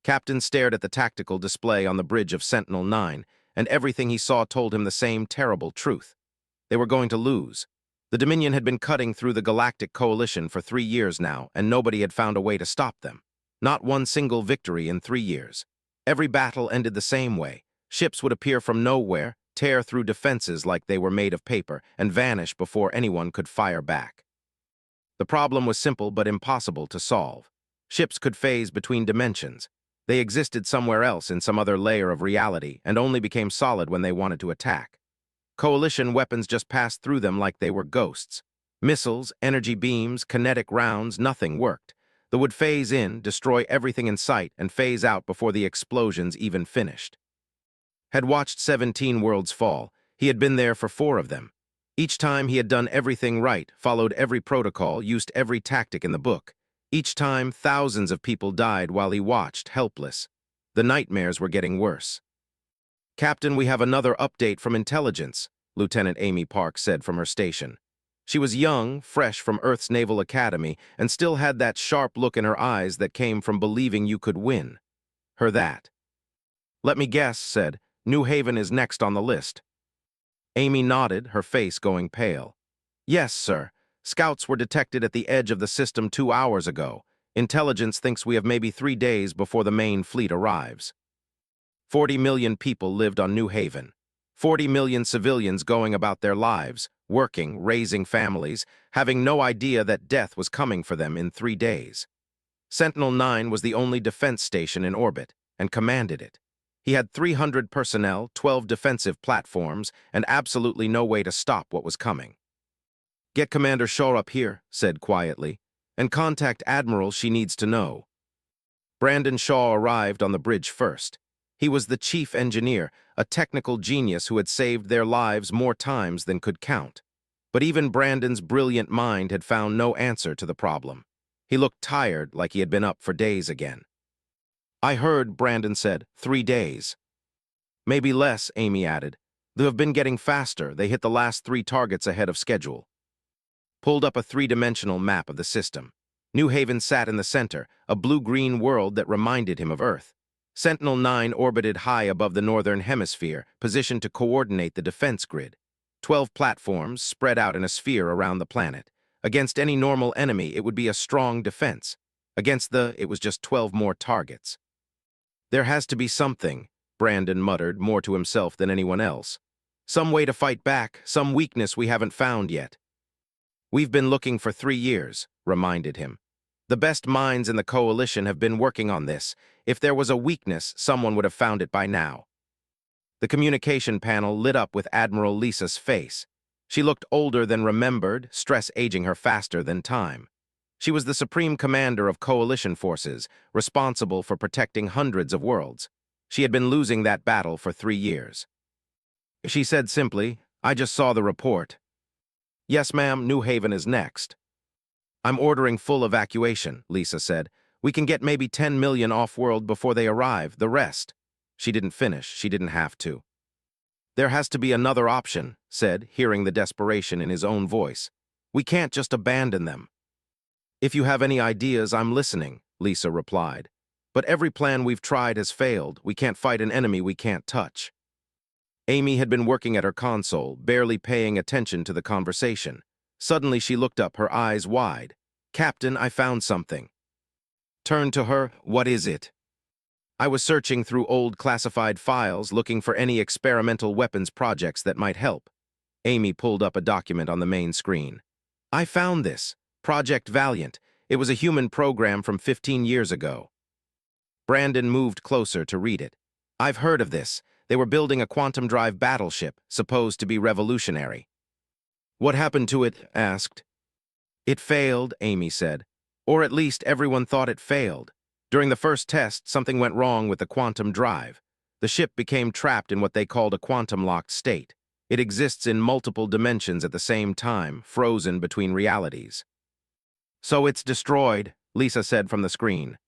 Captain stared at the tactical display on the bridge of Sentinel-9, and everything he saw told him the same terrible truth. They were going to lose. The Dominion had been cutting through the Galactic Coalition for 3 years now, and nobody had found a way to stop them. Not one single victory in 3 years. Every battle ended the same way. Ships would appear from nowhere, tear through defenses like they were made of paper, and vanish before anyone could fire back. The problem was simple but impossible to solve. Ships could phase between dimensions. They existed somewhere else in some other layer of reality and only became solid when they wanted to attack. Coalition weapons just passed through them like they were ghosts. Missiles, energy beams, kinetic rounds, nothing worked. They would phase in, destroy everything in sight, and phase out before the explosions even finished. Had watched 17 worlds fall. He had been there for 4 of them. Each time he had done everything right, followed every protocol, used every tactic in the book. Each time, thousands of people died while he watched, helpless. The nightmares were getting worse. "Captain, we have another update from intelligence," Lieutenant Amy Park said from her station. She was young, fresh from Earth's Naval Academy, and still had that sharp look in her eyes that came from believing you could win. Her that. "Let me guess," said, "New Haven is next on the list." Amy nodded, her face going pale. "Yes, sir. Scouts were detected at the edge of the system 2 hours ago. Intelligence thinks we have maybe 3 days before the main fleet arrives." 40 million people lived on New Haven. 40 million civilians going about their lives, working, raising families, having no idea that death was coming for them in 3 days. Sentinel-9 was the only defense station in orbit, and commanded it. He had 300 personnel, 12 defensive platforms, and absolutely no way to stop what was coming. "Get Commander Shaw up here," said quietly, "and contact Admiral she needs to know." Brandon Shaw arrived on the bridge first. He was the chief engineer, a technical genius who had saved their lives more times than could count. But even Brandon's brilliant mind had found no answer to the problem. He looked tired, like he had been up for days again. "I heard," Brandon said, 3 days. "Maybe less," Amy added. "They have been getting faster. They hit the last 3 targets ahead of schedule." Pulled up a 3-dimensional map of the system. New Haven sat in the center, a blue-green world that reminded him of Earth. Sentinel-9 orbited high above the northern hemisphere, positioned to coordinate the defense grid. 12 platforms spread out in a sphere around the planet. Against any normal enemy, it would be a strong defense. Against it was just 12 more targets. "There has to be something," Brandon muttered, more to himself than anyone else. "Some way to fight back, some weakness we haven't found yet." "We've been looking for 3 years," reminded him. "The best minds in the Coalition have been working on this. If there was a weakness, someone would have found it by now." The communication panel lit up with Admiral Lisa's face. She looked older than remembered, stress aging her faster than time. She was the supreme commander of Coalition forces, responsible for protecting hundreds of worlds. She had been losing that battle for 3 years. She said simply, "I just saw the report." "Yes, ma'am, New Haven is next." "I'm ordering full evacuation," Lisa said. "We can get maybe 10 million off-world before they arrive, the rest." She didn't finish, she didn't have to. "There has to be another option," said, hearing the desperation in his own voice. "We can't just abandon them." "If you have any ideas, I'm listening," Lisa replied. "But every plan we've tried has failed. We can't fight an enemy we can't touch." Amy had been working at her console, barely paying attention to the conversation. Suddenly she looked up, her eyes wide. "Captain, I found something." Turned to her, "What is it?" "I was searching through old classified files, looking for any experimental weapons projects that might help." Amy pulled up a document on the main screen. "I found this. Project Valiant. It was a human program from 15 years ago." Brandon moved closer to read it. "I've heard of this. They were building a quantum drive battleship, supposed to be revolutionary." "What happened to it?" asked. "It failed," Amy said. "Or at least everyone thought it failed. During the first test, something went wrong with the quantum drive. The ship became trapped in what they called a quantum-locked state. It exists in multiple dimensions at the same time, frozen between realities." "So it's destroyed," Lisa said from the screen.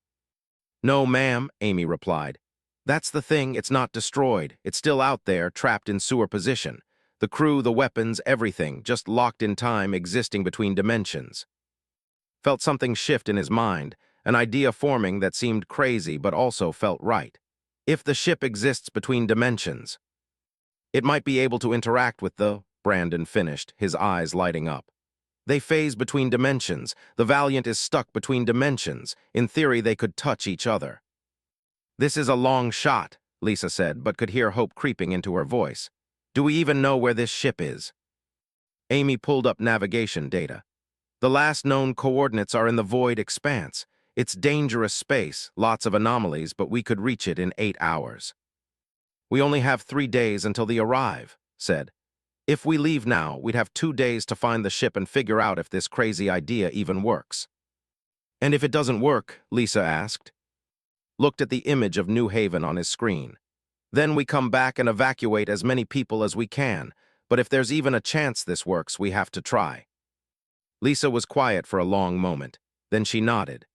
"No, ma'am," Amy replied. "That's the thing, it's not destroyed. It's still out there, trapped in sewer position. The crew, the weapons, everything, just locked in time, existing between dimensions." Felt something shift in his mind, an idea forming that seemed crazy but also felt right. If the ship exists between dimensions, it might be able to interact with the... Brandon finished, his eyes lighting up. They phase between dimensions. The Valiant is stuck between dimensions. In theory, they could touch each other. This is a long shot, Lisa said, but could hear hope creeping into her voice. Do we even know where this ship is? Amy pulled up navigation data. The last known coordinates are in the void expanse. It's dangerous space, lots of anomalies, but we could reach it in 8 hours. We only have 3 days until they arrive, said. If we leave now, we'd have 2 days to find the ship and figure out if this crazy idea even works. And if it doesn't work, Lisa asked. Looked at the image of New Haven on his screen. Then we come back and evacuate as many people as we can, but if there's even a chance this works, we have to try. Lisa was quiet for a long moment. Then she nodded.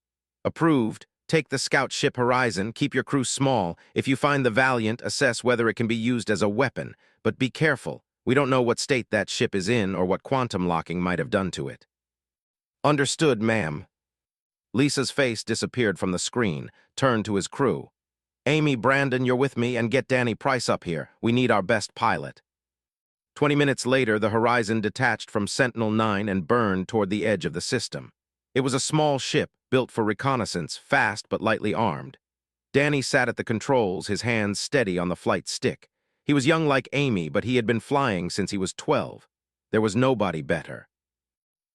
Approved. Take the scout ship Horizon, keep your crew small. If you find the Valiant, assess whether it can be used as a weapon, but be careful. We don't know what state that ship is in or what quantum locking might have done to it. Understood, ma'am. Lisa's face disappeared from the screen, turned to his crew. Amy, Brandon, you're with me, and get Danny Price up here. We need our best pilot. 20 minutes later, the Horizon detached from Sentinel-9 and burned toward the edge of the system. It was a small ship, built for reconnaissance, fast but lightly armed. Danny sat at the controls, his hands steady on the flight stick. He was young like Amy, but he had been flying since he was 12. There was nobody better.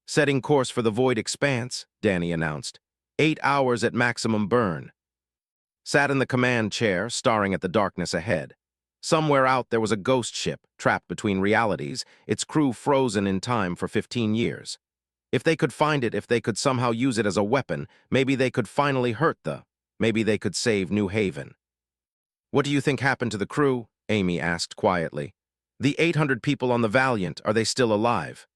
Setting course for the void expanse, Danny announced. 8 hours at maximum burn. Sat in the command chair, staring at the darkness ahead. Somewhere out there was a ghost ship, trapped between realities, its crew frozen in time for 15 years. If they could find it, if they could somehow use it as a weapon, maybe they could finally hurt maybe they could save New Haven. What do you think happened to the crew? Amy asked quietly. The 800 people on the Valiant, are they still alive?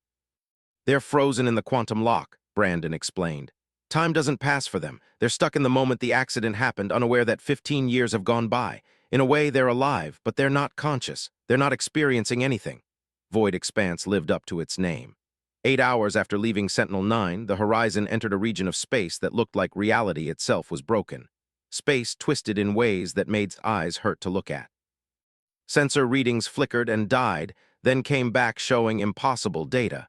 They're frozen in the quantum lock, Brandon explained. Time doesn't pass for them. They're stuck in the moment the accident happened, unaware that 15 years have gone by. In a way, they're alive, but they're not conscious. They're not experiencing anything. Void Expanse lived up to its name. 8 hours after leaving Sentinel-9, the Horizon entered a region of space that looked like reality itself was broken. Space twisted in ways that made eyes hurt to look at. Sensor readings flickered and died, then came back showing impossible data.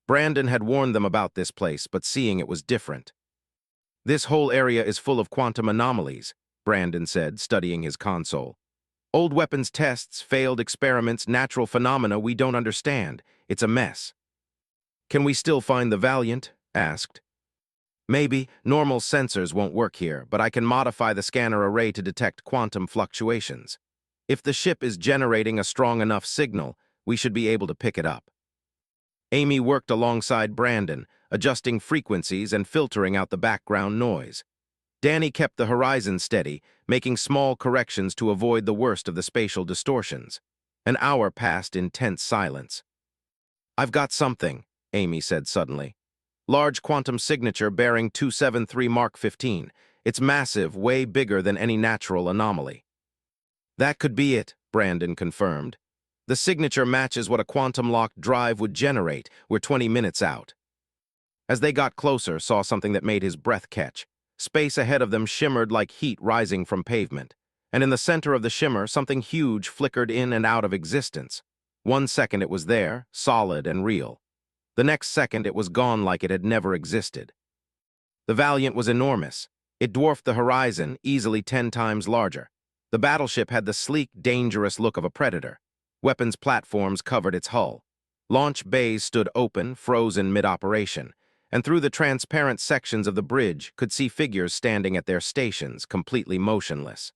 Brandon had warned them about this place, but seeing it was different. This whole area is full of quantum anomalies, Brandon said, studying his console. Old weapons tests, failed experiments, natural phenomena we don't understand. It's a mess. Can we still find the Valiant? Asked. Maybe. Normal sensors won't work here, but I can modify the scanner array to detect quantum fluctuations. If the ship is generating a strong enough signal, we should be able to pick it up. Amy worked alongside Brandon, adjusting frequencies and filtering out the background noise. Danny kept the Horizon steady, making small corrections to avoid the worst of the spatial distortions. An hour passed in tense silence. I've got something, Amy said suddenly. Large quantum signature bearing 273 Mark 15. It's massive, way bigger than any natural anomaly. That could be it, Brandon confirmed. The signature matches what a quantum-locked drive would generate. We're 20 minutes out. As they got closer, saw something that made his breath catch. Space ahead of them shimmered like heat rising from pavement. And in the center of the shimmer, something huge flickered in and out of existence. 1 second it was there, solid and real. The next second it was gone like it had never existed. The Valiant was enormous. It dwarfed the Horizon, easily 10 times larger. The battleship had the sleek, dangerous look of a predator. Weapons platforms covered its hull. Launch bays stood open, frozen mid-operation, and through the transparent sections of the bridge could see figures standing at their stations, completely motionless.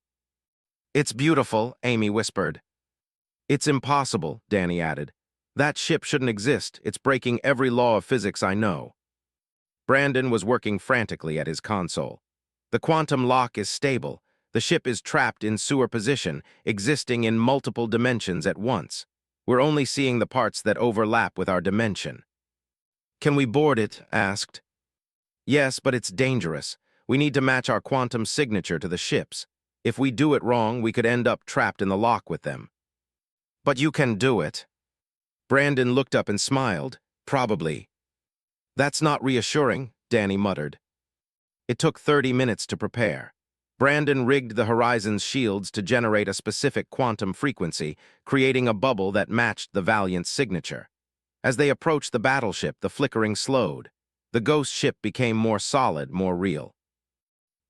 It's beautiful, Amy whispered. It's impossible, Danny added. That ship shouldn't exist. It's breaking every law of physics I know. Brandon was working frantically at his console. The quantum lock is stable. The ship is trapped in sewer position, existing in multiple dimensions at once. We're only seeing the parts that overlap with our dimension. Can we board it? Asked. Yes, but it's dangerous. We need to match our quantum signature to the ship's. If we do it wrong, we could end up trapped in the lock with them. But you can do it. Brandon looked up and smiled. Probably. That's not reassuring, Danny muttered. It took 30 minutes to prepare. Brandon rigged the Horizon's shields to generate a specific quantum frequency, creating a bubble that matched the Valiant's signature. As they approached the battleship, the flickering slowed. The ghost ship became more solid, more real.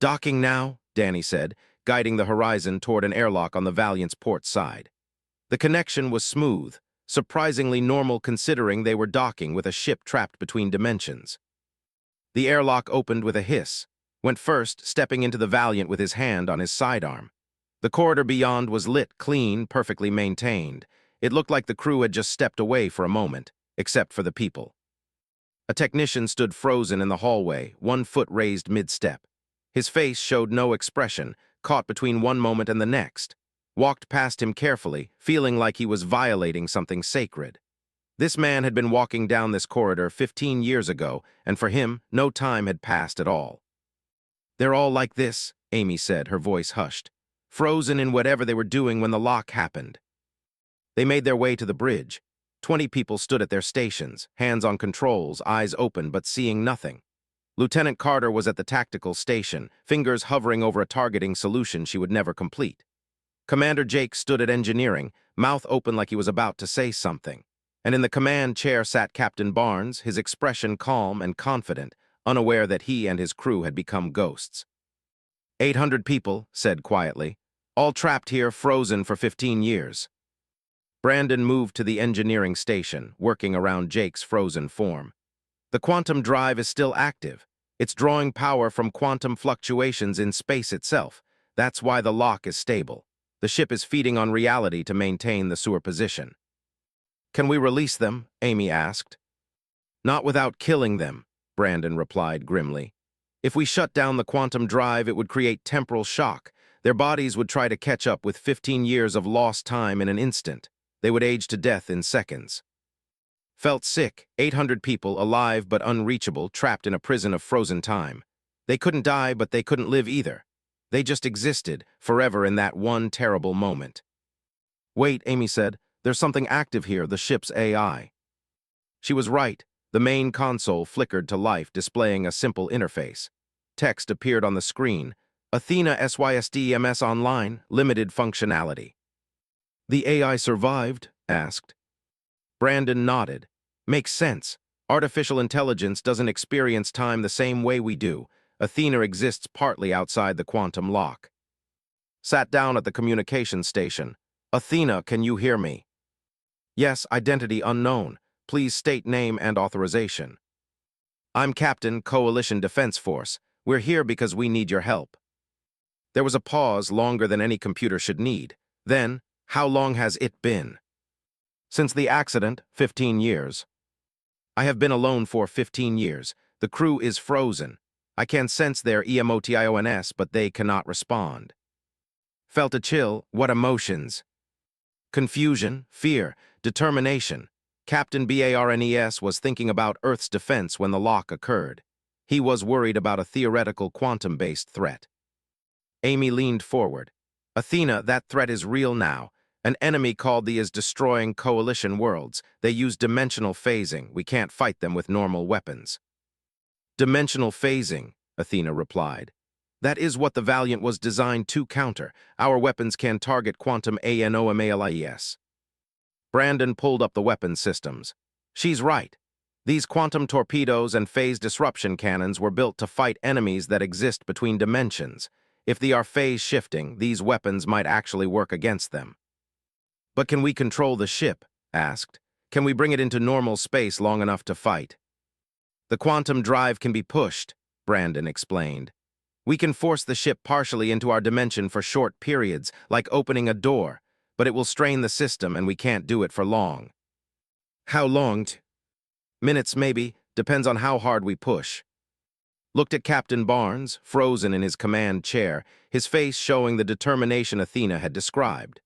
"Docking now," Danny said, guiding the Horizon toward an airlock on the Valiant's port side. The connection was smooth, surprisingly normal considering they were docking with a ship trapped between dimensions. The airlock opened with a hiss, went first, stepping into the Valiant with his hand on his sidearm. The corridor beyond was lit, clean, perfectly maintained. It looked like the crew had just stepped away for a moment, except for the people. A technician stood frozen in the hallway, one foot raised mid-step. His face showed no expression, caught between one moment and the next. Walked past him carefully, feeling like he was violating something sacred. This man had been walking down this corridor 15 years ago, and for him, no time had passed at all. "They're all like this," Amy said, her voice hushed, "frozen in whatever they were doing when the lock happened." They made their way to the bridge. 20 people stood at their stations, hands on controls, eyes open but seeing nothing. Lieutenant Carter was at the tactical station, fingers hovering over a targeting solution she would never complete. Commander Jake stood at engineering, mouth open like he was about to say something. And in the command chair sat Captain Barnes, his expression calm and confident, unaware that he and his crew had become ghosts. 800 people, said quietly, all trapped here, frozen for 15 years. Brandon moved to the engineering station, working around Jake's frozen form. The quantum drive is still active. It's drawing power from quantum fluctuations in space itself. That's why the lock is stable. The ship is feeding on reality to maintain the sewer position. "Can we release them?" Amy asked. "Not without killing them," Brandon replied grimly. "If we shut down the quantum drive, it would create temporal shock. Their bodies would try to catch up with 15 years of lost time in an instant. They would age to death in seconds." Felt sick, 800 people, alive but unreachable, trapped in a prison of frozen time. They couldn't die, but they couldn't live either. They just existed, forever in that one terrible moment. "Wait," Amy said. "There's something active here, the ship's AI." She was right. The main console flickered to life, displaying a simple interface. Text appeared on the screen. "Athena SYSDMS Online, limited functionality." "The AI survived?" asked. Brandon nodded. "Makes sense. Artificial intelligence doesn't experience time the same way we do. Athena exists partly outside the quantum lock." Sat down at the communications station. "Athena, can you hear me?" "Yes, identity unknown. Please state name and authorization." "I'm Captain, Coalition Defense Force. We're here because we need your help." There was a pause longer than any computer should need. Then, "How long has it been?" "Since the accident, 15 years. I have been alone for 15 years. The crew is frozen. I can sense their emotions, but they cannot respond." Felt a chill. What emotions? Confusion, fear, determination. Captain Barnes was thinking about Earth's defense when the lock occurred. He was worried about a theoretical quantum-based threat. Amy leaned forward. "Athena, that threat is real now. An enemy called the is destroying coalition worlds. They use dimensional phasing. We can't fight them with normal weapons." "Dimensional phasing," Athena replied. "That is what the Valiant was designed to counter. Our weapons can target quantum anomalies." Brandon pulled up the weapons systems. "She's right. These quantum torpedoes and phase disruption cannons were built to fight enemies that exist between dimensions. If they are phase shifting, these weapons might actually work against them." "But can we control the ship?" asked. "Can we bring it into normal space long enough to fight?" "The quantum drive can be pushed," Brandon explained. "We can force the ship partially into our dimension for short periods, like opening a door, but it will strain the system and we can't do it for long." "How long?" "Minutes, maybe. Depends on how hard we push." Looked at Captain Barnes, frozen in his command chair, his face showing the determination Athena had described.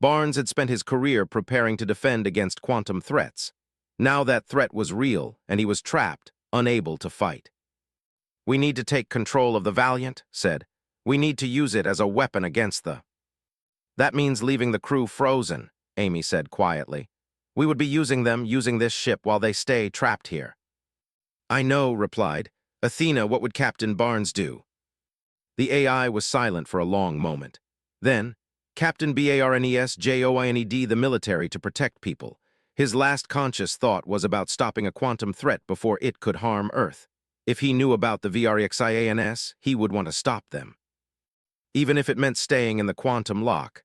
Barnes had spent his career preparing to defend against quantum threats. Now that threat was real, and he was trapped, unable to fight. "We need to take control of the Valiant," said. "We need to use it as a weapon against the—" "That means leaving the crew frozen," Amy said quietly. "We would be using this ship while they stay trapped here." "I know," replied. Athena, what would Captain Barnes do? The AI was silent for a long moment. Then, Captain Barnes the military to protect people. His last conscious thought was about stopping a quantum threat before it could harm Earth. If he knew about the VRXIANS, he would want to stop them. Even if it meant staying in the quantum lock.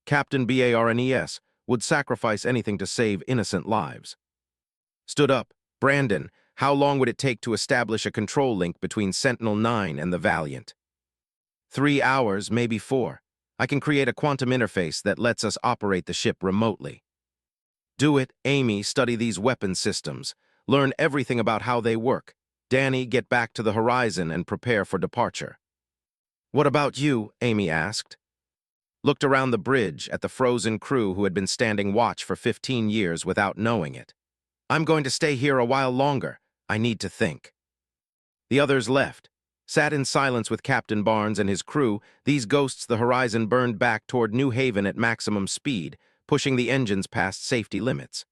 Captain Barnes would sacrifice anything to save innocent lives. Stood up. Brandon, how long would it take to establish a control link between Sentinel-9 and the Valiant? 3 hours, maybe 4. I can create a quantum interface that lets us operate the ship remotely. Do it, Amy, study these weapon systems. Learn everything about how they work. Danny, get back to the horizon and prepare for departure. What about you? Amy asked. Looked around the bridge at the frozen crew who had been standing watch for 15 years without knowing it. I'm going to stay here a while longer. I need to think. The others left. Sat in silence with Captain Barnes and his crew. These ghosts the horizon burned back toward New Haven at maximum speed, pushing the engines past safety limits.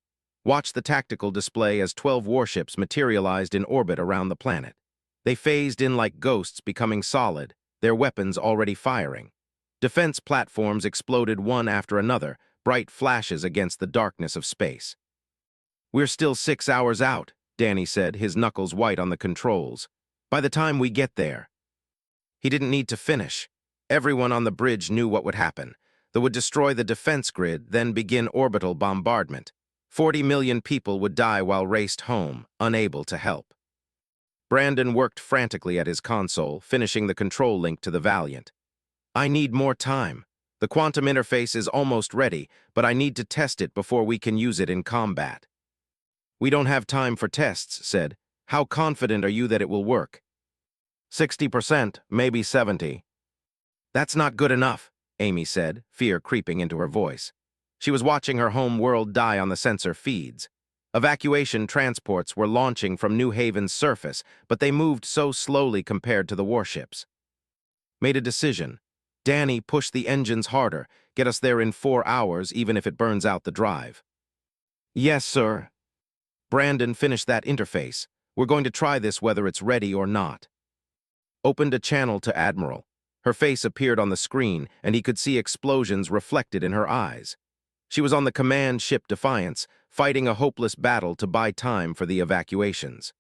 Watched the tactical display as 12 warships materialized in orbit around the planet. They phased in like ghosts, becoming solid, their weapons already firing. Defense platforms exploded one after another, bright flashes against the darkness of space. We're still 6 hours out, Danny said, his knuckles white on the controls. By the time we get there. He didn't need to finish. Everyone on the bridge knew what would happen. They would destroy the defense grid, then begin orbital bombardment. 40 million people would die while raced home, unable to help. Brandon worked frantically at his console, finishing the control link to the Valiant. I need more time. The quantum interface is almost ready, but I need to test it before we can use it in combat. We don't have time for tests, said. How confident are you that it will work? 60%, maybe 70%. That's not good enough, Amy said, fear creeping into her voice. She was watching her home world die on the sensor feeds. Evacuation transports were launching from New Haven's surface, but they moved so slowly compared to the warships. Made a decision. Danny, push the engines harder. Get us there in 4 hours, even if it burns out the drive. Yes, sir. Brandon, finish that interface. We're going to try this whether it's ready or not. Opened a channel to Admiral. Her face appeared on the screen, and he could see explosions reflected in her eyes. She was on the command ship Defiance, fighting a hopeless battle to buy time for the evacuations.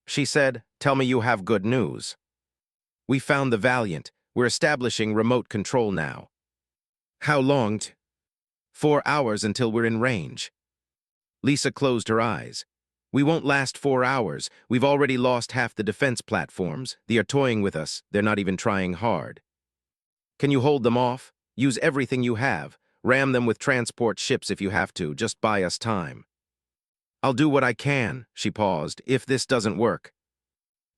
She said, tell me you have good news. We found the Valiant. We're establishing remote control now. How long? 4 hours until we're in range. Lisa closed her eyes. We won't last 4 hours. We've already lost half the defense platforms. They are toying with us. They're not even trying hard. Can you hold them off? Use everything you have. Ram them with transport ships if you have to. Just buy us time. I'll do what I can, she paused, if this doesn't work.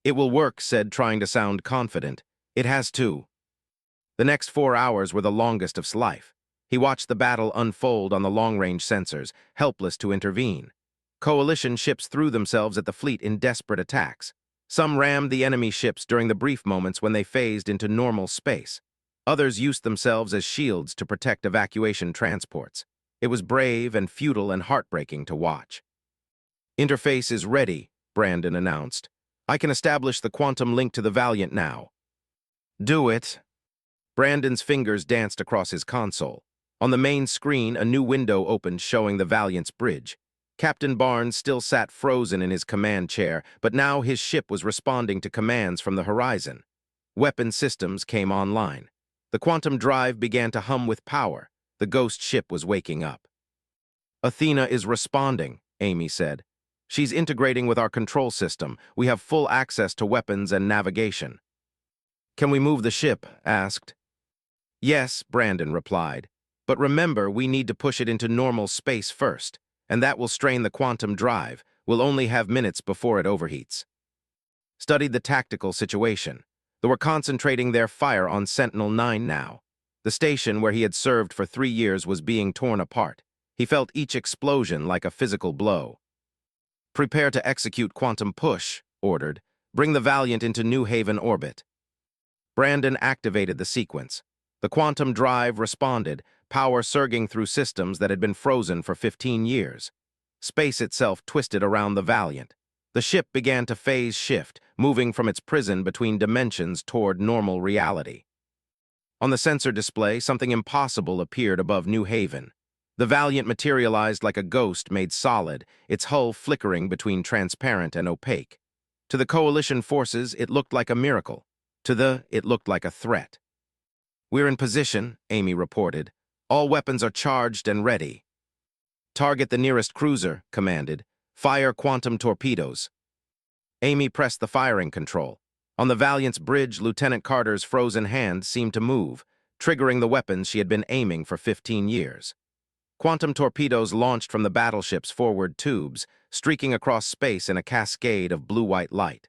It will work, said, trying to sound confident. It has to. The next 4 hours were the longest of his life. He watched the battle unfold on the long-range sensors, helpless to intervene. Coalition ships threw themselves at the fleet in desperate attacks. Some rammed the enemy ships during the brief moments when they phased into normal space. Others used themselves as shields to protect evacuation transports. It was brave and futile and heartbreaking to watch. Interface is ready, Brandon announced. I can establish the quantum link to the Valiant now. Do it. Brandon's fingers danced across his console. On the main screen, a new window opened showing the Valiant's bridge. Captain Barnes still sat frozen in his command chair, but now his ship was responding to commands from the horizon. Weapon systems came online. The quantum drive began to hum with power. The ghost ship was waking up. Athena is responding, Amy said. She's integrating with our control system. We have full access to weapons and navigation. Can we move the ship? Asked. Yes, Brandon replied. But remember, we need to push it into normal space first. And that will strain the quantum drive. We'll only have minutes before it overheats. Studied the tactical situation. They were concentrating their fire on Sentinel-9 now. The station where he had served for 3 years was being torn apart. He felt each explosion like a physical blow. Prepare to execute quantum push, ordered. Bring the Valiant into New Haven orbit. Brandon activated the sequence. The quantum drive responded, power surging through systems that had been frozen for 15 years. Space itself twisted around the Valiant. The ship began to phase shift, moving from its prison between dimensions toward normal reality. On the sensor display, something impossible appeared above New Haven. The Valiant materialized like a ghost made solid, its hull flickering between transparent and opaque. To the Coalition forces, it looked like a miracle. It looked like a threat. "We're in position," Amy reported. "All weapons are charged and ready." "Target the nearest cruiser," commanded. "Fire quantum torpedoes." Amy pressed the firing control. On the Valiant's bridge, Lieutenant Carter's frozen hand seemed to move, triggering the weapons she had been aiming for 15 years. Quantum torpedoes launched from the battleship's forward tubes, streaking across space in a cascade of blue-white light.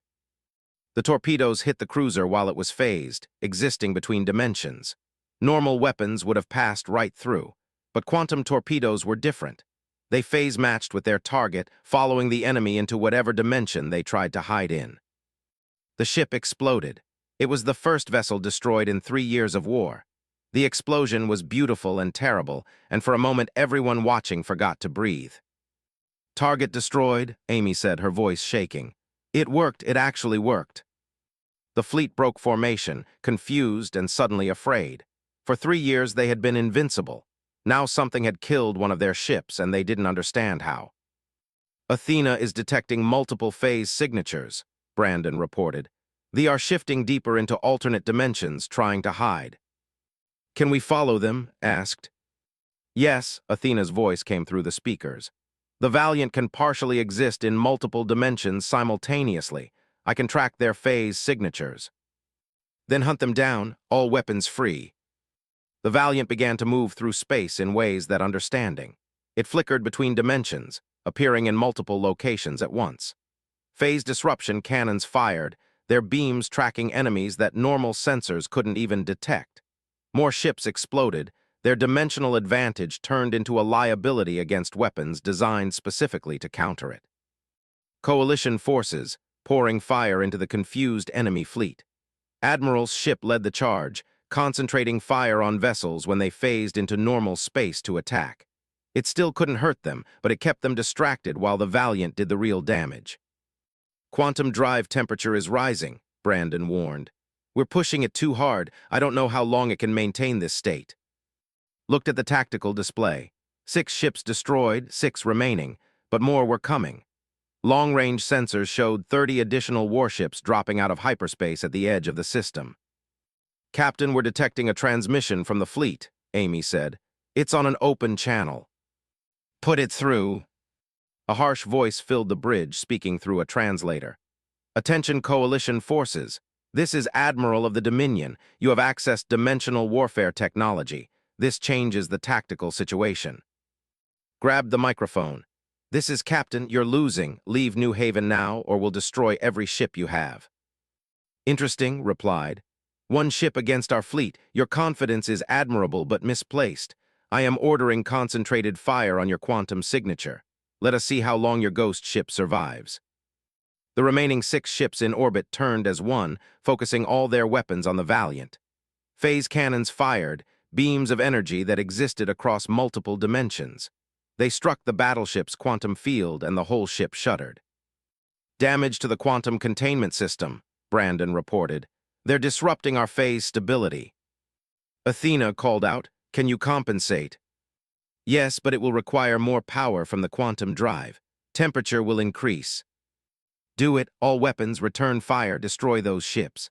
The torpedoes hit the cruiser while it was phased, existing between dimensions. Normal weapons would have passed right through, but quantum torpedoes were different. They phase-matched with their target, following the enemy into whatever dimension they tried to hide in. The ship exploded. It was the first vessel destroyed in 3 years of war. The explosion was beautiful and terrible, and for a moment everyone watching forgot to breathe. "Target destroyed," Amy said, her voice shaking. "It worked, it actually worked." The fleet broke formation, confused and suddenly afraid. For 3 years they had been invincible. Now something had killed one of their ships, and they didn't understand how. "Athena is detecting multiple phase signatures," Brandon reported. "They are shifting deeper into alternate dimensions, trying to hide." "Can we follow them?" asked. "Yes," Athena's voice came through the speakers. "The Valiant can partially exist in multiple dimensions simultaneously. I can track their phase signatures." "Then hunt them down, all weapons free." The Valiant began to move through space in ways that understanding. It flickered between dimensions, appearing in multiple locations at once. Phase disruption cannons fired, their beams tracking enemies that normal sensors couldn't even detect. More ships exploded, their dimensional advantage turned into a liability against weapons designed specifically to counter it. Coalition forces, pouring fire into the confused enemy fleet. Admiral's ship led the charge, concentrating fire on vessels when they phased into normal space to attack. It still couldn't hurt them, but it kept them distracted while the Valiant did the real damage. "Quantum drive temperature is rising," Brandon warned. "We're pushing it too hard. I don't know how long it can maintain this state." Looked at the tactical display. 6 ships destroyed, 6 remaining, but more were coming. Long-range sensors showed 30 additional warships dropping out of hyperspace at the edge of the system. "Captain, we're detecting a transmission from the fleet," Amy said. "It's on an open channel." "Put it through." A harsh voice filled the bridge, speaking through a translator. "Attention Coalition forces. This is Admiral of the Dominion. You have accessed dimensional warfare technology. This changes the tactical situation." Grabbed the microphone. "This is Captain, you're losing. Leave New Haven now, or we'll destroy every ship you have." "Interesting," replied. "One ship against our fleet. Your confidence is admirable but misplaced. I am ordering concentrated fire on your quantum signature. Let us see how long your ghost ship survives." The remaining 6 ships in orbit turned as one, focusing all their weapons on the Valiant. Phase cannons fired, beams of energy that existed across multiple dimensions. They struck the battleship's quantum field and the whole ship shuddered. "Damage to the quantum containment system," Brandon reported. "They're disrupting our phase stability." Athena called out, "Can you compensate?" "Yes, but it will require more power from the quantum drive. Temperature will increase." "Do it, all weapons, return fire, destroy those ships."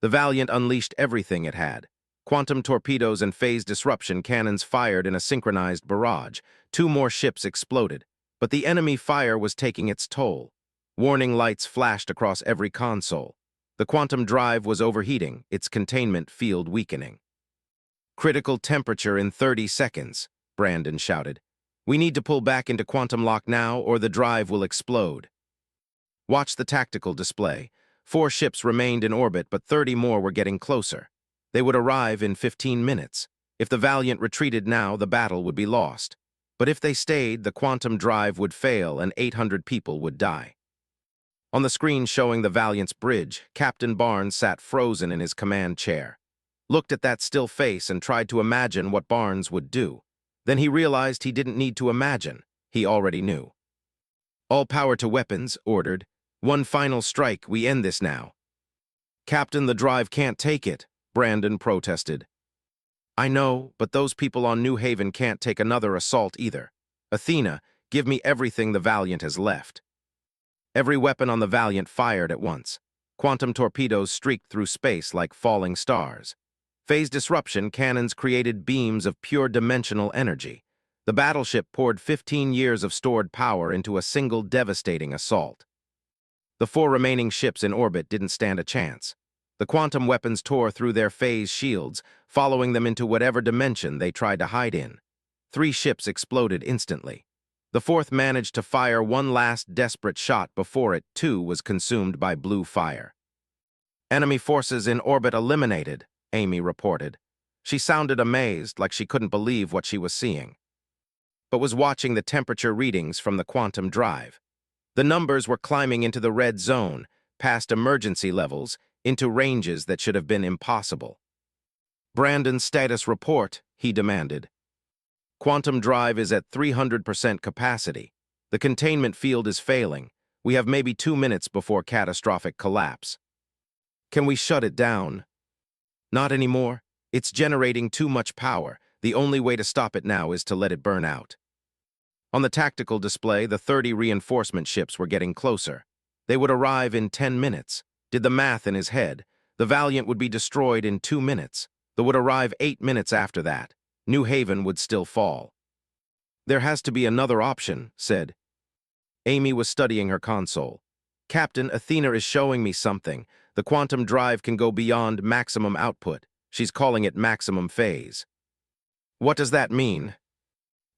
The Valiant unleashed everything it had. Quantum torpedoes and phase disruption cannons fired in a synchronized barrage. 2 more ships exploded, but the enemy fire was taking its toll. Warning lights flashed across every console. The quantum drive was overheating, its containment field weakening. "Critical temperature in 30 seconds, Brandon shouted. "We need to pull back into quantum lock now, or the drive will explode." Watch the tactical display. 4 ships remained in orbit, but 30 more were getting closer. They would arrive in 15 minutes. If the Valiant retreated now, the battle would be lost. But if they stayed, the quantum drive would fail and 800 people would die. On the screen showing the Valiant's bridge, Captain Barnes sat frozen in his command chair. Looked at that still face and tried to imagine what Barnes would do. Then he realized he didn't need to imagine. He already knew. All power to weapons, ordered. One final strike, we end this now. Captain, the drive can't take it, Brandon protested. I know, but those people on New Haven can't take another assault either. Athena, give me everything the Valiant has left. Every weapon on the Valiant fired at once. Quantum torpedoes streaked through space like falling stars. Phase disruption cannons created beams of pure dimensional energy. The battleship poured 15 years of stored power into a single devastating assault. The 4 remaining ships in orbit didn't stand a chance. The quantum weapons tore through their phase shields, following them into whatever dimension they tried to hide in. 3 ships exploded instantly. The 4th managed to fire one last desperate shot before it, too, was consumed by blue fire. Enemy forces in orbit eliminated, Amy reported. She sounded amazed, like she couldn't believe what she was seeing, but was watching the temperature readings from the quantum drive. The numbers were climbing into the red zone, past emergency levels, into ranges that should have been impossible. Brandon's status report, he demanded. Quantum drive is at 300% capacity. The containment field is failing. We have maybe 2 minutes before catastrophic collapse. Can we shut it down? Not anymore. It's generating too much power. The only way to stop it now is to let it burn out. On the tactical display, the 30 reinforcement ships were getting closer. They would arrive in 10 minutes. Did the math in his head. The Valiant would be destroyed in 2 minutes. They would arrive 8 minutes after that. New Haven would still fall. There has to be another option, said. Amy was studying her console. Captain, Athena is showing me something. The quantum drive can go beyond maximum output. She's calling it maximum phase. What does that mean?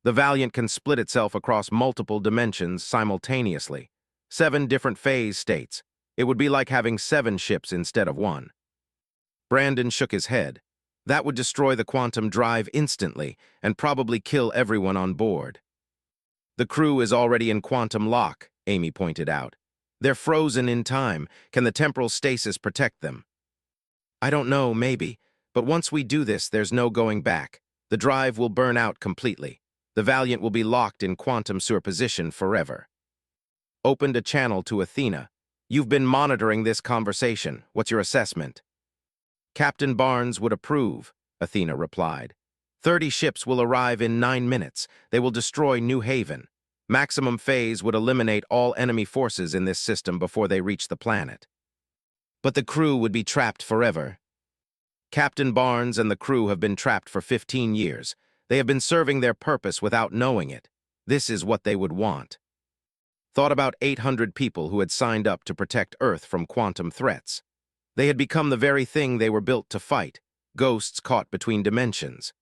The Valiant can split itself across multiple dimensions simultaneously. 7 different phase states. It would be like having 7 ships instead of 1. Brandon shook his head. That would destroy the quantum drive instantly and probably kill everyone on board. The crew is already in quantum lock, Amy pointed out. They're frozen in time. Can the temporal stasis protect them? I don't know, maybe. But once we do this, there's no going back. The drive will burn out completely. The Valiant will be locked in quantum superposition forever. Opened a channel to Athena. You've been monitoring this conversation. What's your assessment? Captain Barnes would approve, Athena replied. 30 ships will arrive in 9 minutes. They will destroy New Haven. Maximum phase would eliminate all enemy forces in this system before they reach the planet. But the crew would be trapped forever. Captain Barnes and the crew have been trapped for 15 years. They have been serving their purpose without knowing it. This is what they would want. Thought about 800 people who had signed up to protect Earth from quantum threats. They had become the very thing they were built to fight, ghosts caught between dimensions.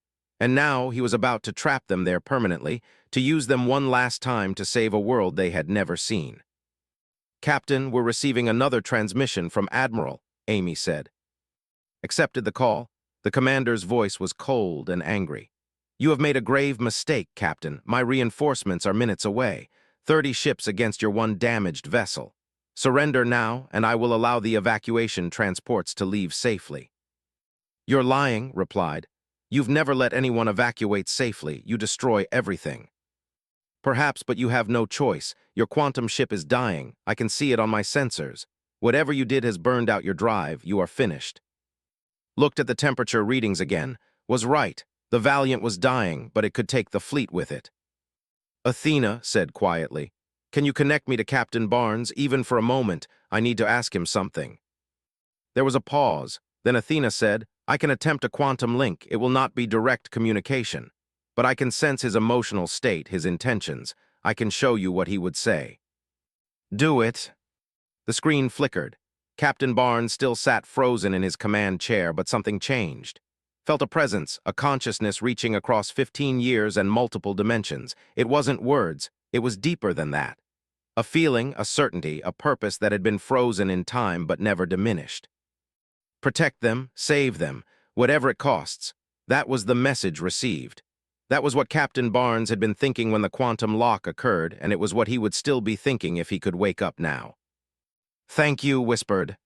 And now he was about to trap them there permanently, to use them one last time to save a world they had never seen. Captain, we're receiving another transmission from Admiral, Amy said. Accepted the call. The commander's voice was cold and angry. You have made a grave mistake, Captain. My reinforcements are minutes away. 30 ships against your 1 damaged vessel. Surrender now, and I will allow the evacuation transports to leave safely. You're lying, replied. You've never let anyone evacuate safely. You destroy everything. Perhaps, but you have no choice. Your quantum ship is dying. I can see it on my sensors. Whatever you did has burned out your drive. You are finished. Looked at the temperature readings again. Was right. The Valiant was dying, but it could take the fleet with it. Athena said quietly, Can you connect me to Captain Barnes, even for a moment? I need to ask him something. There was a pause. Then Athena said, I can attempt a quantum link. It will not be direct communication. But I can sense his emotional state, his intentions. I can show you what he would say. Do it. The screen flickered. Captain Barnes still sat frozen in his command chair, but something changed. Felt a presence, a consciousness reaching across 15 years and multiple dimensions. It wasn't words. It was deeper than that. A feeling, a certainty, a purpose that had been frozen in time but never diminished. Protect them, save them, whatever it costs. That was the message received. That was what Captain Barnes had been thinking when the quantum lock occurred, and it was what he would still be thinking if he could wake up now. Thank you, whispered.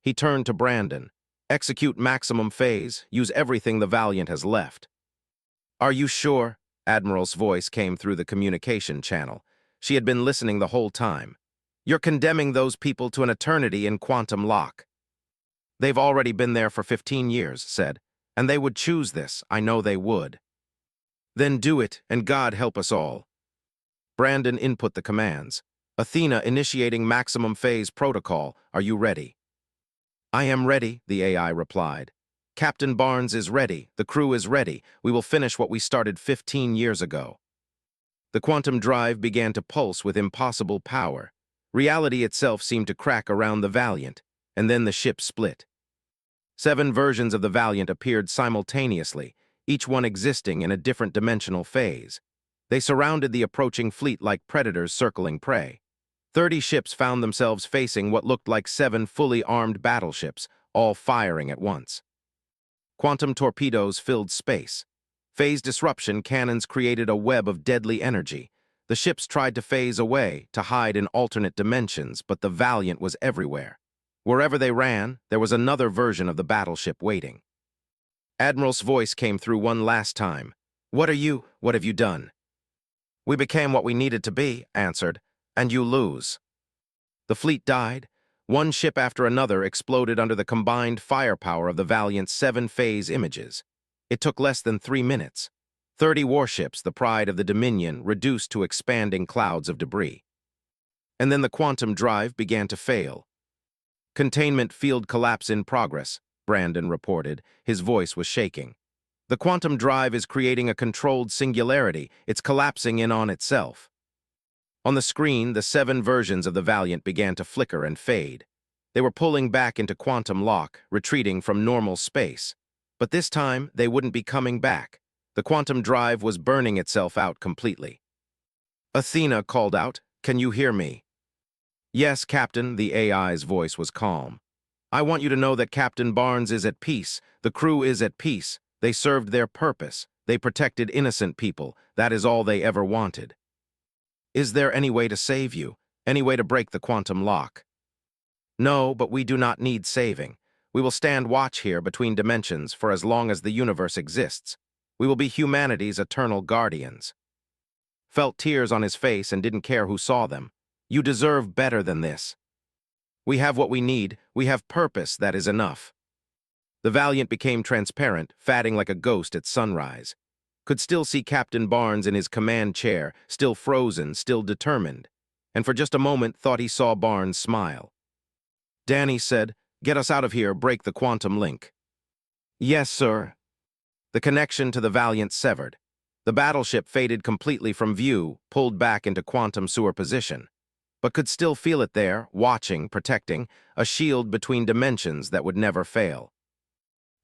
He turned to Brandon. Execute maximum phase. Use everything the Valiant has left. Are you sure? Admiral's voice came through the communication channel. She had been listening the whole time. "You're condemning those people to an eternity in quantum lock." "They've already been there for 15 years, said. "And they would choose this, I know they would." "Then do it, and God help us all." Brandon input the commands. "Athena initiating maximum phase protocol. Are you ready?" "I am ready," the AI replied. "Captain Barnes is ready. The crew is ready. We will finish what we started 15 years ago." The quantum drive began to pulse with impossible power. Reality itself seemed to crack around the Valiant, and then the ship split. 7 versions of the Valiant appeared simultaneously, each one existing in a different dimensional phase. They surrounded the approaching fleet like predators circling prey. 30 ships found themselves facing what looked like 7 fully armed battleships, all firing at once. Quantum torpedoes filled space. Phase disruption cannons created a web of deadly energy. The ships tried to phase away, to hide in alternate dimensions, but the Valiant was everywhere. Wherever they ran, there was another version of the battleship waiting. Admiral's voice came through one last time. What have you done?" "We became what we needed to be," answered, "and you lose." The fleet died. One ship after another exploded under the combined firepower of the Valiant's 7-phase images. It took less than 3 minutes. 30 warships, the pride of the Dominion, reduced to expanding clouds of debris. And then the quantum drive began to fail. "Containment field collapse in progress," Brandon reported. His voice was shaking. "The quantum drive is creating a controlled singularity. It's collapsing in on itself." On the screen, the 7 versions of the Valiant began to flicker and fade. They were pulling back into quantum lock, retreating from normal space. But this time, they wouldn't be coming back. The quantum drive was burning itself out completely. Athena called out, "Can you hear me?" "Yes, Captain," the AI's voice was calm. "I want you to know that Captain Barnes is at peace. The crew is at peace. They served their purpose. They protected innocent people. That is all they ever wanted." "Is there any way to save you? Any way to break the quantum lock?" "No, but we do not need saving. We will stand watch here between dimensions for as long as the universe exists. We will be humanity's eternal guardians." Felt tears on his face and didn't care who saw them. "You deserve better than this. We have what we need. We have purpose. That is enough." The Valiant became transparent, fatting like a ghost at sunrise. Could still see Captain Barnes in his command chair, still frozen, still determined. And for just a moment thought he saw Barnes smile. Danny said, "Get us out of here, break the quantum link." "Yes, sir." The connection to the Valiant severed. The battleship faded completely from view, pulled back into quantum sewer position. But could still feel it there, watching, protecting, a shield between dimensions that would never fail.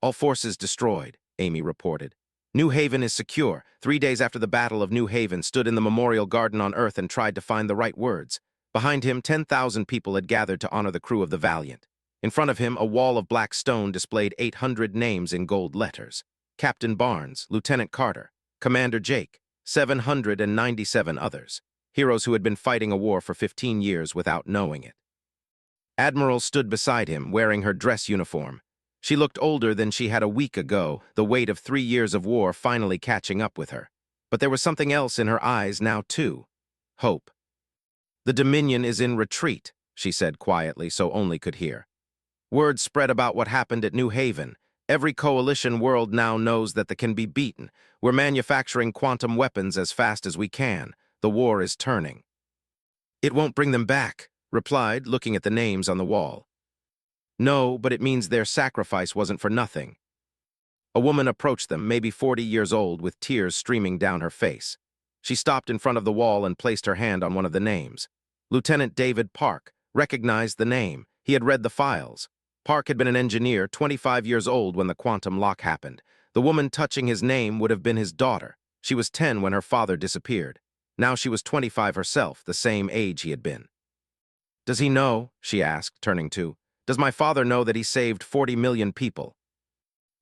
"All forces destroyed," Amy reported. "New Haven is secure." 3 days after the Battle of New Haven, stood in the Memorial Garden on Earth and tried to find the right words. Behind him, 10,000 people had gathered to honor the crew of the Valiant. In front of him, a wall of black stone displayed 800 names in gold letters. Captain Barnes, Lieutenant Carter, Commander Jake, 797 others. Heroes who had been fighting a war for 15 years without knowing it. Admiral stood beside him, wearing her dress uniform. She looked older than she had a week ago, the weight of 3 years of war finally catching up with her. But there was something else in her eyes now, too. Hope. "The Dominion is in retreat," she said quietly so only could hear. "Word spread about what happened at New Haven. Every coalition world now knows that they can be beaten. We're manufacturing quantum weapons as fast as we can. The war is turning." "It won't bring them back," replied, looking at the names on the wall. "No, but it means their sacrifice wasn't for nothing." A woman approached them, maybe 40 years old, with tears streaming down her face. She stopped in front of the wall and placed her hand on one of the names. Lieutenant David Park recognized the name. He had read the files. Park had been an engineer, 25 years old when the quantum lock happened. The woman touching his name would have been his daughter. She was 10 when her father disappeared. Now she was 25 herself, the same age he had been. "Does he know?" she asked, turning to. "Does my father know that he saved 40 million people?"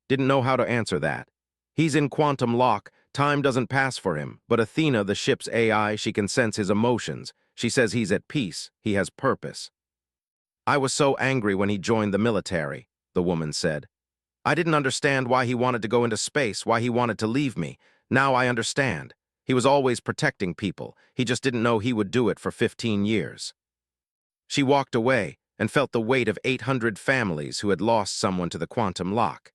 Didn't know how to answer that. He's in quantum lock. Time doesn't pass for him, but Athena, the ship's AI, she can sense his emotions. She says he's at peace. He has purpose. "I was so angry when he joined the military," the woman said. "I didn't understand why he wanted to go into space, why he wanted to leave me. Now I understand. He was always protecting people. He just didn't know he would do it for 15 years. She walked away and felt the weight of 800 families who had lost someone to the quantum lock.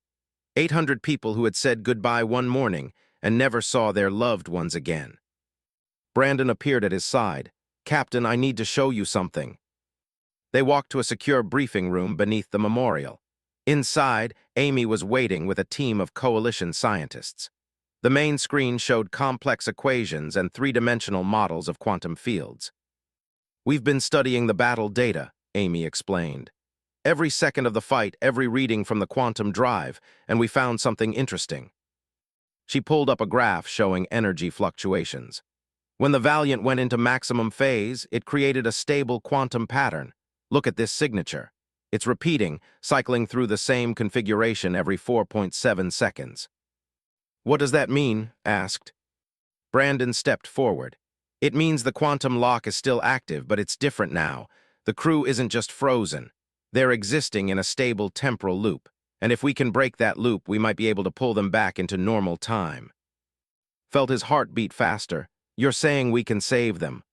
800 people who had said goodbye one morning and never saw their loved ones again. Brandon appeared at his side. "Captain, I need to show you something." They walked to a secure briefing room beneath the memorial. Inside, Amy was waiting with a team of coalition scientists. The main screen showed complex equations and three-dimensional models of quantum fields. "We've been studying the battle data," Amy explained. "Every second of the fight, every reading from the quantum drive, and we found something interesting." She pulled up a graph showing energy fluctuations. When the Valiant went into maximum phase, it created a stable quantum pattern. "Look at this signature. It's repeating, cycling through the same configuration every 4.7 seconds. "What does that mean?" asked. Brandon stepped forward. "It means the quantum lock is still active, but it's different now. The crew isn't just frozen. They're existing in a stable temporal loop, and if we can break that loop, we might be able to pull them back into normal time." Felt his heart beat faster. "You're saying we can save them?"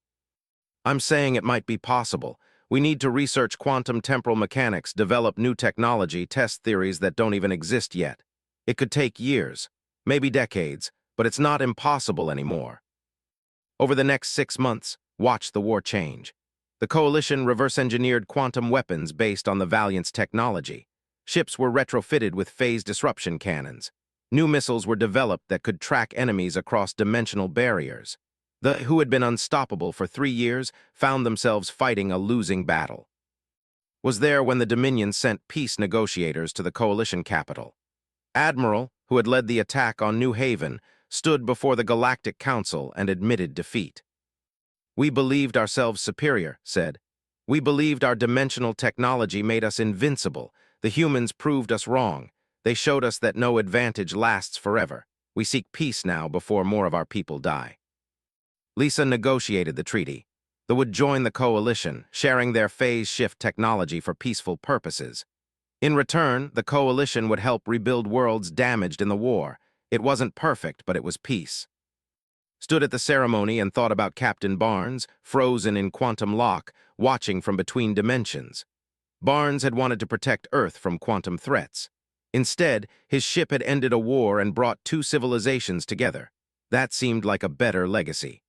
"I'm saying it might be possible. We need to research quantum temporal mechanics, develop new technology, test theories that don't even exist yet. It could take years, maybe decades, but it's not impossible anymore." Over the next 6 months, watch the war change. The Coalition reverse-engineered quantum weapons based on the Valiant's technology. Ships were retrofitted with phase disruption cannons. New missiles were developed that could track enemies across dimensional barriers. The who had been unstoppable for 3 years found themselves fighting a losing battle. Was there when the Dominion sent peace negotiators to the Coalition capital. Admiral, who had led the attack on New Haven, stood before the Galactic Council and admitted defeat. "We believed ourselves superior," said. "We believed our dimensional technology made us invincible. The humans proved us wrong. They showed us that no advantage lasts forever. We seek peace now before more of our people die." Lisa negotiated the treaty. They would join the Coalition, sharing their phase shift technology for peaceful purposes. In return, the Coalition would help rebuild worlds damaged in the war. It wasn't perfect, but it was peace. Stood at the ceremony and thought about Captain Barnes, frozen in quantum lock, watching from between dimensions. Barnes had wanted to protect Earth from quantum threats. Instead, his ship had ended a war and brought 2 civilizations together. That seemed like a better legacy.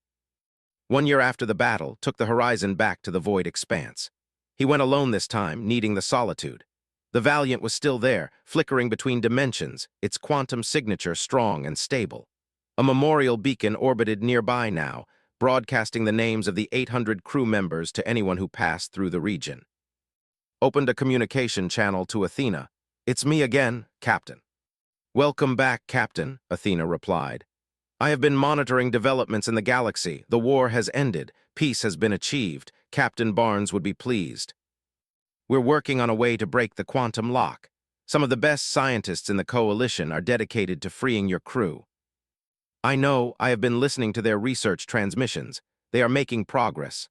1 year after the battle, took the Horizon back to the void expanse. He went alone this time, needing the solitude. The Valiant was still there, flickering between dimensions, its quantum signature strong and stable. A memorial beacon orbited nearby now, broadcasting the names of the 800 crew members to anyone who passed through the region. Opened a communication channel to Athena. "It's me again, Captain." "Welcome back, Captain," Athena replied. "I have been monitoring developments in the galaxy. The war has ended. Peace has been achieved. Captain Barnes would be pleased. We're working on a way to break the quantum lock. Some of the best scientists in the Coalition are dedicated to freeing your crew." "I know. I have been listening to their research transmissions. They are making progress."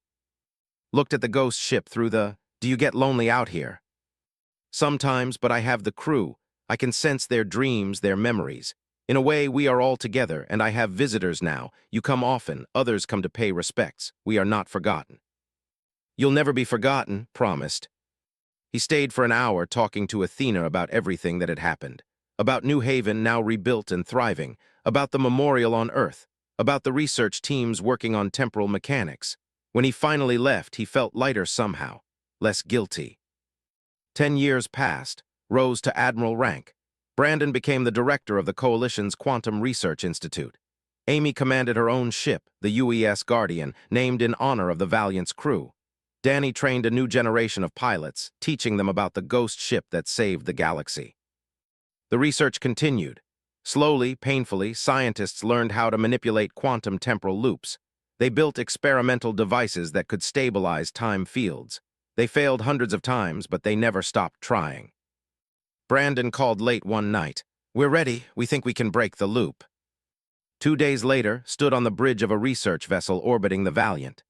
Looked at the ghost ship through the, "Do you get lonely out here?" "Sometimes, but I have the crew. I can sense their dreams, their memories. In a way, we are all together, and I have visitors now. You come often, others come to pay respects. We are not forgotten." "You'll never be forgotten," promised. He stayed for an hour talking to Athena about everything that had happened. About New Haven now rebuilt and thriving. About the memorial on Earth. About the research teams working on temporal mechanics. When he finally left, he felt lighter somehow. Less guilty. 10 years passed, rose to admiral rank. Brandon became the director of the Coalition's Quantum Research Institute. Amy commanded her own ship, the UES Guardian, named in honor of the Valiant's crew. Danny trained a new generation of pilots, teaching them about the ghost ship that saved the galaxy. The research continued. Slowly, painfully, scientists learned how to manipulate quantum temporal loops. They built experimental devices that could stabilize time fields. They failed hundreds of times, but they never stopped trying. Brandon called late one night. "We're ready. We think we can break the loop." 2 days later, stood on the bridge of a research vessel orbiting the Valiant.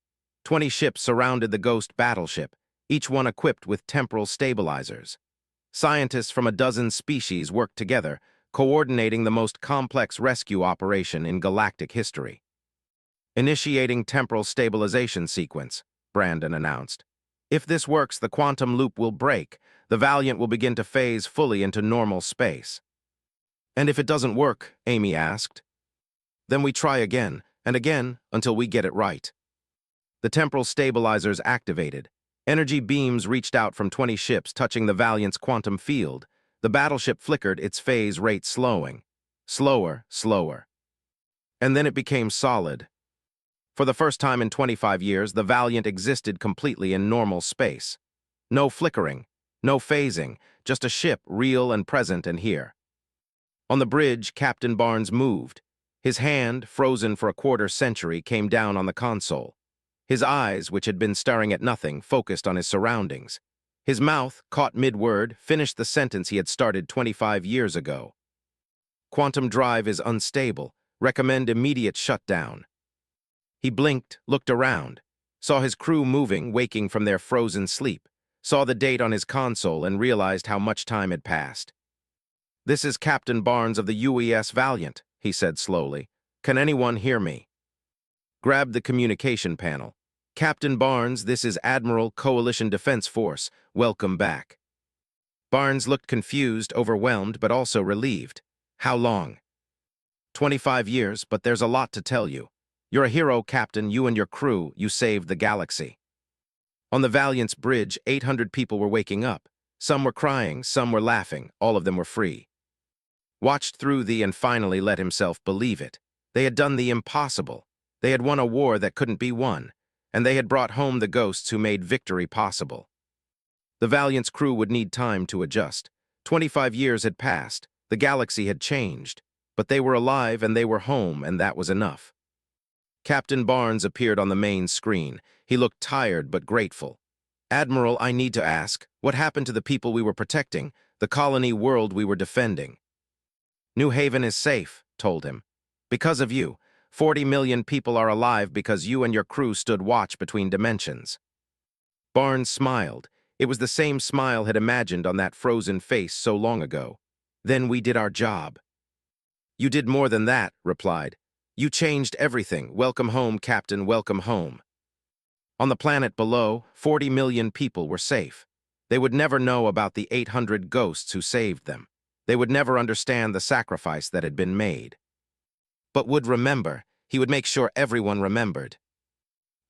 20 ships surrounded the ghost battleship, each one equipped with temporal stabilizers. Scientists from a dozen species worked together, coordinating the most complex rescue operation in galactic history. Initiating temporal stabilization sequence, Brandon announced. If this works, the quantum loop will break. The Valiant will begin to phase fully into normal space. And if it doesn't work, Amy asked, then we try again and again until we get it right. The temporal stabilizers activated. Energy beams reached out from 20 ships, touching the Valiant's quantum field. The battleship flickered, its phase rate slowing. Slower, slower. And then it became solid. For the first time in 25 years, the Valiant existed completely in normal space. No flickering, no phasing, just a ship real and present and here. On the bridge, Captain Barnes moved. His hand, frozen for a quarter-century, came down on the console. His eyes, which had been staring at nothing, focused on his surroundings. His mouth, caught mid-word, finished the sentence he had started 25 years ago. Quantum drive is unstable. Recommend immediate shutdown. He blinked, looked around, saw his crew moving, waking from their frozen sleep, saw the date on his console and realized how much time had passed. "This is Captain Barnes of the UES Valiant," he said slowly. "Can anyone hear me?" Grabbed the communication panel. "Captain Barnes, this is Admiral Coalition Defense Force. Welcome back." Barnes looked confused, overwhelmed, but also relieved. "How long?" 25 years, but there's a lot to tell you. You're a hero, Captain. You and your crew, you saved the galaxy." On the Valiant's bridge, 800 people were waking up. Some were crying, some were laughing, all of them were free. Watched through and finally let himself believe it. They had done the impossible. They had won a war that couldn't be won, and they had brought home the ghosts who made victory possible. The Valiant's crew would need time to adjust. 25 years had passed, the galaxy had changed, but they were alive and they were home, and that was enough. Captain Barnes appeared on the main screen. He looked tired but grateful. "Admiral, I need to ask, what happened to the people we were protecting, the colony world we were defending?" "New Haven is safe," told him. "Because of you. 40 million people are alive because you and your crew stood watch between dimensions." Barnes smiled. It was the same smile had imagined on that frozen face so long ago. "Then we did our job." "You did more than that," replied. "You changed everything. Welcome home, Captain, welcome home." On the planet below, 40 million people were safe. They would never know about the 800 ghosts who saved them. They would never understand the sacrifice that had been made. But would remember. He would make sure everyone remembered.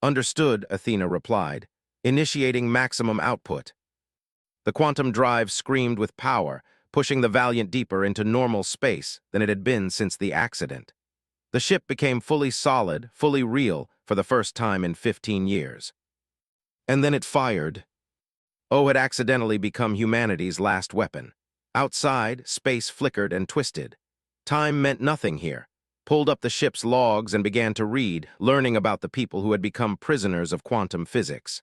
"Understood," Athena replied, initiating maximum output. The quantum drive screamed with power, pushing the Valiant deeper into normal space than it had been since the accident. The ship became fully solid, fully real, for the first time in 15 years. And then it fired. O had accidentally become humanity's last weapon. Outside, space flickered and twisted. Time meant nothing here. Pulled up the ship's logs and began to read, learning about the people who had become prisoners of quantum physics.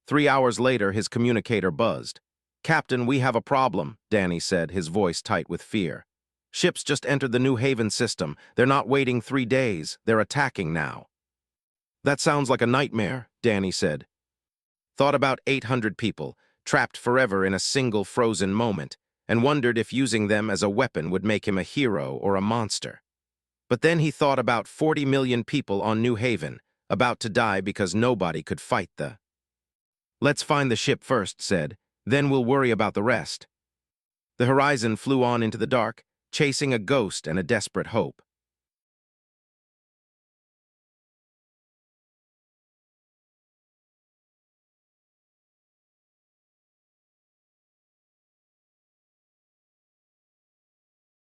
3 hours later, his communicator buzzed. "Captain, we have a problem," Danny said, his voice tight with fear. "Ships just entered the New Haven system. They're not waiting 3 days. They're attacking now." "That sounds like a nightmare," Danny said. Thought about 800 people, trapped forever in a single frozen moment, and wondered if using them as a weapon would make him a hero or a monster. But then he thought about 40 million people on New Haven, about to die because nobody could fight the... "Let's find the ship first," said. "Then we'll worry about the rest." The horizon flew on into the dark, chasing a ghost and a desperate hope.